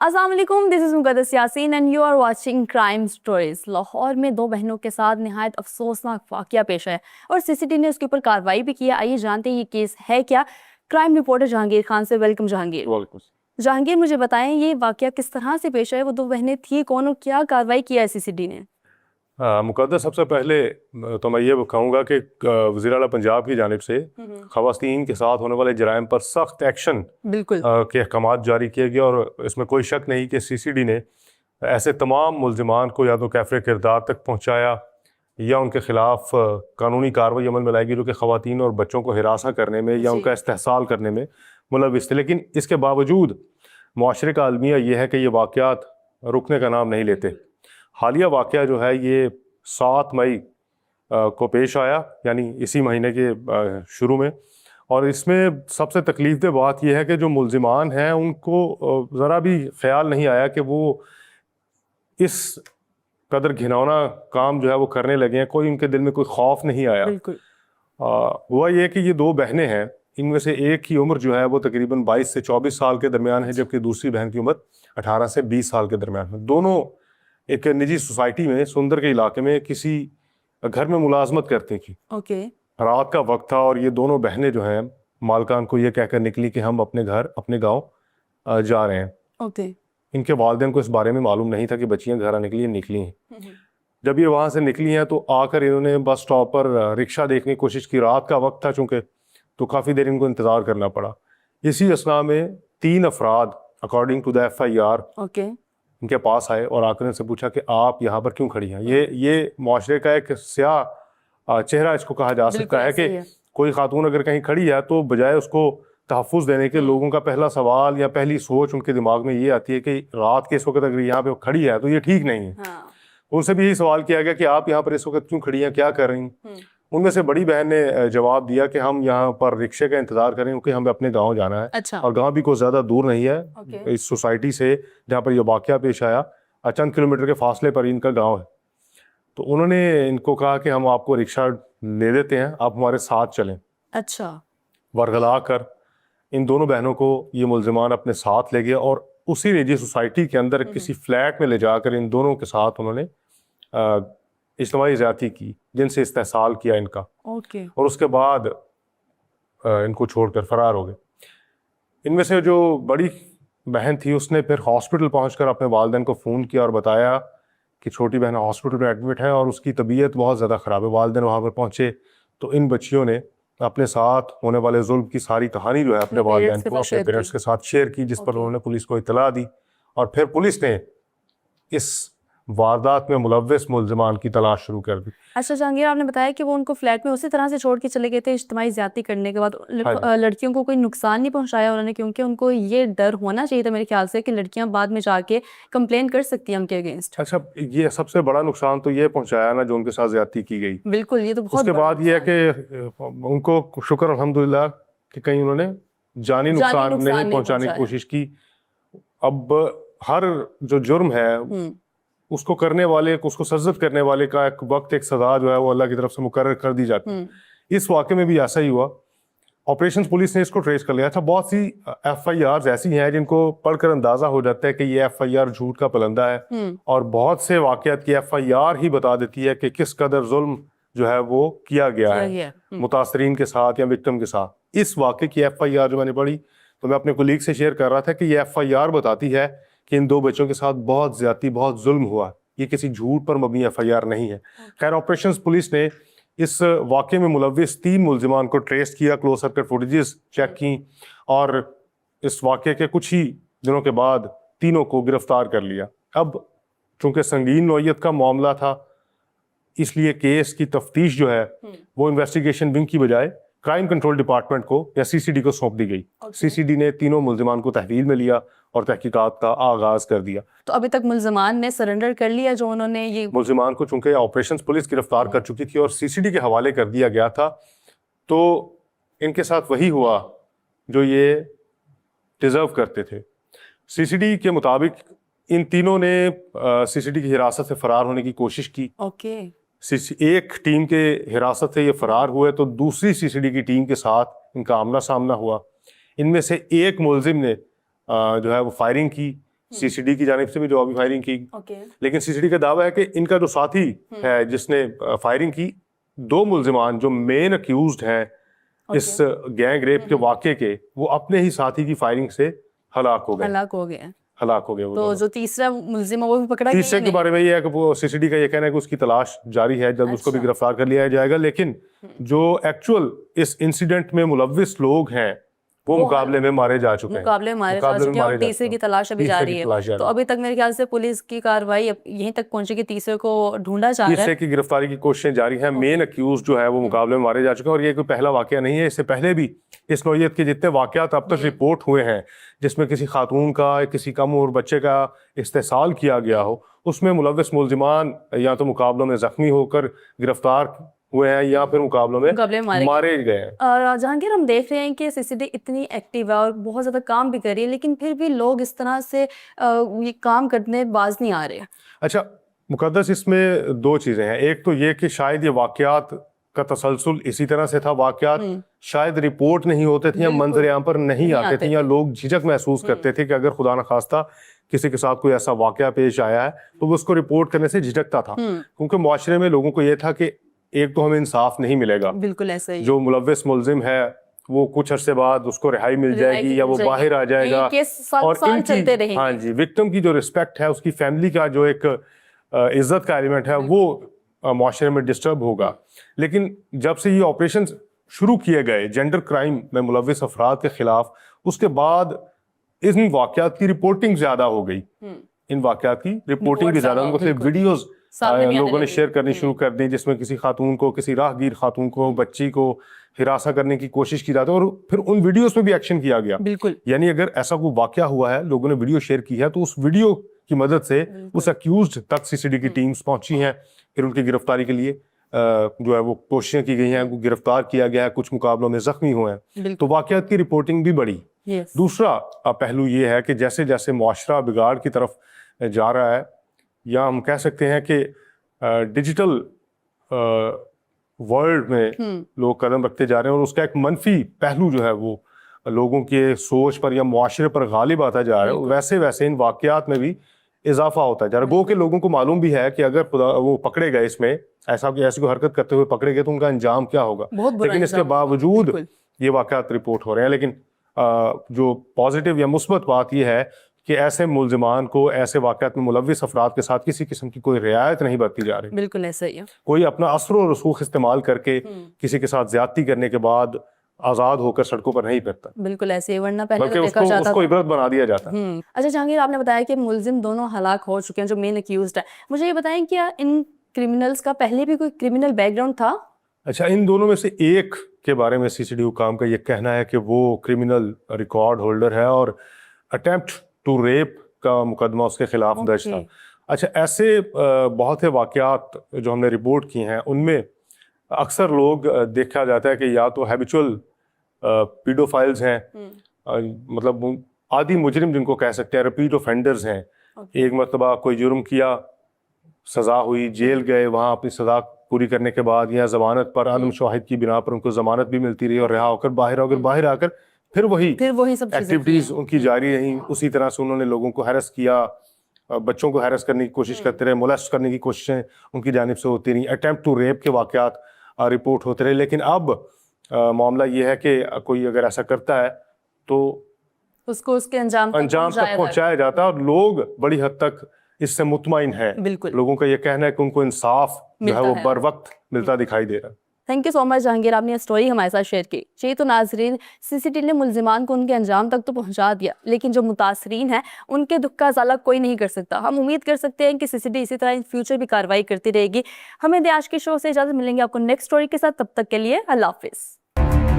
السلام علیکم، this is Muqaddas Yasin and you are watching crime stories. Lahore میں دو بہنوں کے ساتھ نہایت افسوسناک واقعہ پیش ہے اور سی سی ٹی نے اس کے اوپر کارروائی بھی کی ہے۔ آئیے جانتے ہیں یہ کیس ہے کیا۔ کرائم رپورٹر جہانگیر خان سے ویلکم جہانگیر۔ جہانگیر مجھے بتائیں یہ واقعہ کس طرح سے پیش ہے، وہ دو بہنیں تھیں کون اور کیا کارروائی کیا ہے سی سی ٹی نے؟ مقدس، سب سے پہلے تو میں یہ کہوں گا کہ وزیر اعلیٰ پنجاب کی جانب سے خواتین کے ساتھ ہونے والے جرائم پر سخت ایکشن کے احکامات جاری کیے گئے، اور اس میں کوئی شک نہیں کہ سی سی ڈی نے ایسے تمام ملزمان کو یا تو کیفر کردار تک پہنچایا یا ان کے خلاف قانونی کارروائی عمل میں لائے گی جو کہ خواتین اور بچوں کو ہراساں کرنے میں یا ان کا استحصال کرنے میں ملوث تھے۔ لیکن اس کے باوجود معاشرے کا المیہ یہ ہے کہ یہ واقعات رکنے کا نام نہیں لیتے۔ حالیہ واقعہ جو ہے یہ 7 مئی کو پیش آیا، یعنی اسی مہینے کے شروع میں، اور اس میں سب سے تکلیف دہ بات یہ ہے کہ جو ملزمان ہیں ان کو ذرا بھی خیال نہیں آیا کہ وہ اس قدر گھناؤنا کام جو ہے وہ کرنے لگے ہیں۔ کوئی ان کے دل میں کوئی خوف نہیں آیا۔ ہوا یہ کہ یہ دو بہنیں ہیں، ان میں سے ایک کی عمر جو ہے وہ تقریباً 22 سے 24 سال کے درمیان ہے، جبکہ دوسری بہن کی عمر 18 سے 20 سال کے درمیان ہے۔ دونوں ایک نجی سوسائٹی میں سندر کے علاقے میں کسی گھر میں ملازمت کرتی تھیں۔ رات کا وقت تھا اور یہ دونوں بہنیں جو ہیں مالکان کو یہ کہہ کر نکلی کہ ہم اپنے گھر اپنے گاؤں جا رہے ہیں۔ ان کے والدین کو اس بارے میں معلوم نہیں تھا کہ بچیاں گھر آنے کے لیے نکلی ہیں۔ جب یہ وہاں سے نکلی ہیں تو آ کر انہوں نے بس سٹاپ پر رکشہ دیکھنے کی کوشش کی۔ رات کا وقت تھا چونکہ، تو کافی دیر ان کو انتظار کرنا پڑا۔ اسی اثناء میں 3 افراد اکارڈنگ ٹو دا FIR ان کے پاس آئے اور آ کر ان سے پوچھا کہ آپ یہاں پر کیوں کھڑی ہیں۔ یہ معاشرے کا ایک سیاہ چہرہ اس کو کہا جا سکتا ہے کہ کوئی خاتون اگر کہیں کھڑی ہے تو بجائے اس کو تحفظ دینے کے لوگوں کا پہلا سوال یا پہلی سوچ ان کے دماغ میں یہ آتی ہے کہ رات کے اس وقت اگر یہاں پہ کھڑی ہے تو یہ ٹھیک نہیں ہے۔ ان سے بھی یہی سوال کیا گیا کہ آپ یہاں پر اس وقت کیوں کھڑی ہیں، کیا کر رہی ہیں؟ ان میں سے بڑی بہن نے جواب دیا کہ ہم یہاں پر رکشے کا انتظار کریں کیونکہ ہمیں اپنے گاؤں جانا ہے، اور گاؤں بھی کوئی زیادہ دور نہیں ہے اس سوسائٹی سے جہاں پر یہ واقعہ پیش آیا، چند کلومیٹر کے فاصلے پر ان کا گاؤں ہے۔ تو انہوں نے ان کو کہا کہ ہم آپ کو رکشہ لے دیتے ہیں، آپ ہمارے ساتھ چلیں۔ ورغلا کر ان دونوں بہنوں کو یہ ملزمان اپنے ساتھ لے گئے اور اسی نجی سوسائٹی کے اندر کسی فلیٹ میں لے جا کر ان دونوں کے ساتھ انہوں نے اجتماعی زیادتی کی، جن سے استحصال کیا ان کا، اور اس کے بعد ان کو چھوڑ کر فرار ہو گئے۔ ان میں سے جو بڑی بہن تھی اس نے پھر ہاسپٹل پہنچ کر اپنے والدین کو فون کیا اور بتایا کہ چھوٹی بہن ہاسپٹل میں ایڈمٹ ہے اور اس کی طبیعت بہت زیادہ خراب ہے۔ والدین وہاں پر پہنچے تو ان بچیوں نے اپنے ساتھ ہونے والے ظلم کی ساری کہانی جو ہے اپنے والدین کو، اپنے پیرنٹس کے ساتھ شیئر کی، جس پر انہوں نے پولیس کو اطلاع دی، اور پھر پولیس نے اس واردات میں ملوث ملزمان کی تلاش شروع کر دی۔ اچھا جہانگیر، آپ نے بتایا کہ وہ ان کو فلیٹ میں اسی طرح سے چھوڑ کے چلے گئے تھے اجتماعی زیادتی کرنے کے بعد، لڑکیوں کو کوئی نقصان نہیں پہنچایا انہوں نے؟ کیونکہ ان کو یہ ڈر ہونا چاہیے تھا میرے خیال سے کہ لڑکیاں بعد میں جا کے کمپلین کر سکتی ہیں ان کے اگینسٹ۔ اچھا، یہ سب سے بڑا نقصان تو یہ پہنچایا نا جو ان کے ساتھ زیادتی کی گئی۔ بالکل، یہ تو بہت اس کے بعد یہ ہے کہ ان کو شکر الحمدللہ کہ کہیں انہوں نے جانی نقصان نہیں پہنچانے کی کوشش کی۔ اب ہر جو جرم ہے اس کو کرنے والے، اس کو سرزد کرنے والے کا ایک وقت، ایک سزا جو ہے وہ اللہ کی طرف سے مقرر کر دی جاتی ہے۔ اس واقعے میں بھی ایسا ہی ہوا۔ آپریشنز پولیس نے اس کو ٹریس کر لیا تھا۔ بہت سی FIRs ایسی ہیں جن کو پڑھ کر اندازہ ہو جاتا ہے کہ یہ FIR جھوٹ کا پلندہ ہے، اور بہت سے واقعات کی FIR ہی بتا دیتی ہے کہ کس قدر ظلم جو ہے وہ کیا گیا ہے متاثرین کے ساتھ یا وکٹم کے ساتھ۔ اس واقعے کی FIR جو میں نے پڑھی تو میں اپنے کولیگ سے شیئر کر رہا تھا کہ یہ FIR بتاتی ہے کہ ان 2 بچوں کے ساتھ بہت زیادتی، بہت ظلم ہوا۔ یہ کسی جھوٹ پر مبنی FIR نہیں ہے۔ خیر، آپریشنز پولیس نے اس واقعے میں ملوث 3 ملزمان کو ٹریس کیا، کلوز سرکٹ فوٹیجز چیک کی، اور اس واقعے کے کچھ ہی دنوں کے بعد تینوں کو گرفتار کر لیا۔ اب چونکہ سنگین نوعیت کا معاملہ تھا اس لیے کیس کی تفتیش جو ہے وہ انویسٹیگیشن ونگ کی بجائے کرائم کنٹرول ڈپارٹمنٹ کو یا CCD کو سونپ دی گئی۔ CCD نے تینوں ملزمان کو تحویل میں لیا اور تحقیقات کا آغاز کر دیا۔ تو ابھی تک ملزمان نے سرنڈر کر لیا جو انہوں نے یہ ملزمان کو چونکہ آپریشنز پولیس گرفتار کر چکی تھی اور CCD کے حوالے کر دیا گیا تھا، تو ان کے ساتھ وہی ہوا جو یہ ڈیزرو کرتے تھے۔ CCD کے مطابق ان تینوں نے CCD کی حراست سے فرار ہونے کی کوشش کی۔ ایک ٹیم کے حراست سے یہ فرار ہوئے تو دوسری CCD کی ٹیم کے ساتھ ان کا آمنا سامنا ہوا۔ ان میں سے ایک ملزم نے جو ہے وہ فائرنگ کی، سی سی ڈی کی جانب سے بھی جوابی فائرنگ کی. لیکن سی سی ڈی کا دعویٰ ہے کہ ان کا جو ساتھی ہے جس نے فائرنگ کی, 2 ملزمان جو مین اکیوزڈ ہیں اس گینگ ریپ کے واقعے کے, وہ اپنے ہی ساتھی کی فائرنگ سے ہلاک ہو گئے. تو جو تیسرا ملزم ہے وہ بھی پکڑا گیا. تیسرے کے بارے میں یہ ہے کہ وہ سی سی ڈی کا یہ کہنا ہے کہ اس کی تلاش جاری ہے, جلد اس کو بھی گرفتار کر لیا جائے گا. لیکن جو ایکچوئل اس انسیڈنٹ میں ملوث لوگ ہیں وہ مقابلے میں مارے جا چکے ہیں, اور تیسرے کی تلاش ابھی جاری ہے. تو ابھی تک میرے خیال سے پولیس کی کارروائی یہیں تک پہنچے کہ تیسرے کو ڈھونڈا جا رہا ہے. تیسرے کی گرفتاری کی کوششیں جاری ہیں. مین اکیوز جو ہے وہ مقابلے میں مارے جا چکے ہیں, اور یہ کوئی پہلا واقعہ نہیں ہے. اس سے پہلے بھی اس نوعیت کے جتنے واقعات اب تک رپورٹ ہوئے ہیں جس میں کسی خاتون کا, کسی کم عمر بچے کا استحصال کیا گیا ہو, اس میں ملوث ملزمان یا تو مقابلوں میں زخمی ہو کر گرفتار ہوئے ہیں یا پھر مقابلوں میں مارے گئے ہیں. اور جہانگیر, ہم دیکھ رہے ہیں کہ سی سی ڈی اتنی ایکٹیو ہے اور بہت زیادہ کام بھی کر رہی ہے, لیکن پھر بھی لوگ اس طرح سے یہ کام کرنے باز نہیں آ رہے. اچھا مقدس, اس میں 2 چیزیں ہیں. ایک تو یہ کہ شاید یہ واقعات کا تسلسل اسی طرح سے تھا, واقعات شاید رپورٹ نہیں ہوتے تھے یا منظر عام پر نہیں آتے تھے, یا لوگ جھجک محسوس کرتے تھے کہ اگر خدا نخواستہ کسی کے ساتھ کوئی ایسا واقعہ پیش آیا ہے تو وہ اس کو رپورٹ کرنے سے جھجکتا تھا, کیونکہ معاشرے میں لوگوں کو یہ تھا کہ ایک تو ہمیں انصاف نہیں ملے گا, بالکل ایسا ہی, جو ملوث ملزم ہے وہ کچھ عرصے بعد اس کو رہائی مل جائے گی یا وہ باہر آ جائے گا, اور ان کی ہاں جی وکٹم کی جو رسپیکٹ ہے, اس کی فیملی کا جو ایک عزت کا ایلیمنٹ ہے وہ معاشرے میں ڈسٹرب ہوگا. لیکن جب سے یہ آپریشن شروع کیے گئے جینڈر کرائم میں ملوث افراد کے خلاف, اس کے بعد ان واقعات کی رپورٹنگ زیادہ ہو گئی. ان واقعات کی رپورٹنگ بھی زیادہ, مختلف ویڈیوز لوگوں نے شیئر کرنی شروع کر دی جس میں کسی خاتون کو, کسی راہ گیر خاتون کو, بچی کو ہراساں کرنے کی کوشش کی جاتی ہے, اور پھر ان ویڈیوز پہ بھی ایکشن کیا گیا. بالکل, یعنی اگر ایسا کوئی واقعہ ہوا ہے, لوگوں نے ویڈیو شیئر کی ہے, تو اس ویڈیو کی مدد سے اس اکیوزڈ تک سی سی ڈی کی ٹیمز پہنچی ہیں, پھر ان کی گرفتاری کے لیے جو ہے وہ کوششیں کی گئی ہیں, گرفتار کیا گیا ہے, کچھ مقابلوں میں زخمی ہوئے ہیں. تو واقعات کی رپورٹنگ بھی بڑھی. دوسرا پہلو یہ ہے کہ جیسے جیسے معاشرہ بگاڑ کی طرف جا رہا ہے, یا ہم کہہ سکتے ہیں کہ ڈیجیٹل ورلڈ میں لوگ قدم رکھتے جا رہے ہیں, اور اس کا ایک منفی پہلو جو ہے وہ لوگوں کے سوچ پر یا معاشرے پر غالب آتا جا رہا ہے, ویسے ویسے ان واقعات میں بھی اضافہ ہوتا ہے جا رہا ہے. گو کہ لوگوں کو معلوم بھی ہے کہ اگر وہ پکڑے گئے اس میں ایسی کوئی حرکت کرتے ہوئے پکڑے گئے تو ان کا انجام کیا ہوگا, لیکن اس کے باوجود یہ واقعات رپورٹ ہو رہے ہیں. لیکن جو پازیٹیو یا مثبت بات یہ ہے کہ ایسے ملزمان کو ایسے واقعات میں ملوث افراد کے ساتھ کسی قسم کی کوئی رعایت نہیں برتی جا رہی. بالکل ایسا ہی ہے. کوئی اپنا اثر و رسوخ استعمال کر کے کسی کے ساتھ زیادتی کرنے کے بعد آزاد ہو کر سڑکوں پر نہیں پھرتا. بالکل ایسے ہی, ورنہ پہلے بلکہ اس کو عبرت بنا دیا جاتا ہے. اچھا جہانگیر, آپ نے بتایا کہ ملزم دونوں ہلاک ہو چکے ہیں جو مین اکیوزڈ ہے. مجھے یہ بتائیں کیا ان کرمنلز کا پہلے بھی کوئی کرمنل بیک گراؤنڈ تھا؟ اچھا, ان دونوں میں سے ایک کے بارے میں سی سی ڈی حکام کا یہ کہنا ہے کہ وہ کرمنل ریکارڈ ہولڈر ہے اور اٹیمپٹ ٹو ریپ کا مقدمہ اس کے خلاف درج تھا. اچھا, ایسے بہت سے واقعات جو ہم نے رپورٹ کیے ہیں ان میں اکثر لوگ دیکھا جاتا ہے کہ یا تو ہیبیچول پیڈوفائلز ہیں, مطلب عادی مجرم جن کو کہہ سکتے ہیں, ریپیٹ اوفینڈرز ہیں. ایک مرتبہ کوئی جرم کیا, سزا ہوئی, جیل گئے, وہاں اپنی سزا پوری کرنے کے بعد یا ضمانت پر عدم شواہد کی بنا پر ان کو ضمانت بھی ملتی رہی اور رہا ہو کر باہر آ کر پھر وہی ایکٹیویٹیز ان کی جاری رہیں. اسی طرح سے انہوں نے لوگوں کو ہیرس کیا, بچوں کو ہیرس کرنے کی کوشش کرتے رہے, مولیسٹ کرنے کی کوششیں ان کی جانب سے ہوتی رہیں, اٹیمپٹ ٹو ریپ کے واقعات رپورٹ ہوتے رہے. لیکن اب معاملہ یہ ہے کہ کوئی اگر ایسا کرتا ہے تو اس کو اس کے انجام تک پہنچایا جاتا ہے, اور لوگ بڑی حد تک اس سے مطمئن ہیں. لوگوں کا یہ کہنا ہے کہ ان کو انصاف جو ہے وہ بر وقت ملتا دکھائی دے رہا ہے. تھینک یو سو مچ جہانگیر, آپ نے اسٹوری ہمارے ساتھ شیئر کی. چاہیے تو ناظرین, سی سی ٹی نے ملزمان کو ان کے انجام تک تو پہنچا دیا, لیکن جو متاثرین ہیں ان کے دکھ کا ازالہ کوئی نہیں کر سکتا. ہم امید کر سکتے ہیں کہ سی سی ٹی اسی طرح ان فیوچر بھی کارروائی کرتی رہے گی. ہمیں آج کے شو سے اجازت ملیں گے آپ کو نیکسٹ اسٹوری کے ساتھ. تب تک کے لیے اللہ حافظ.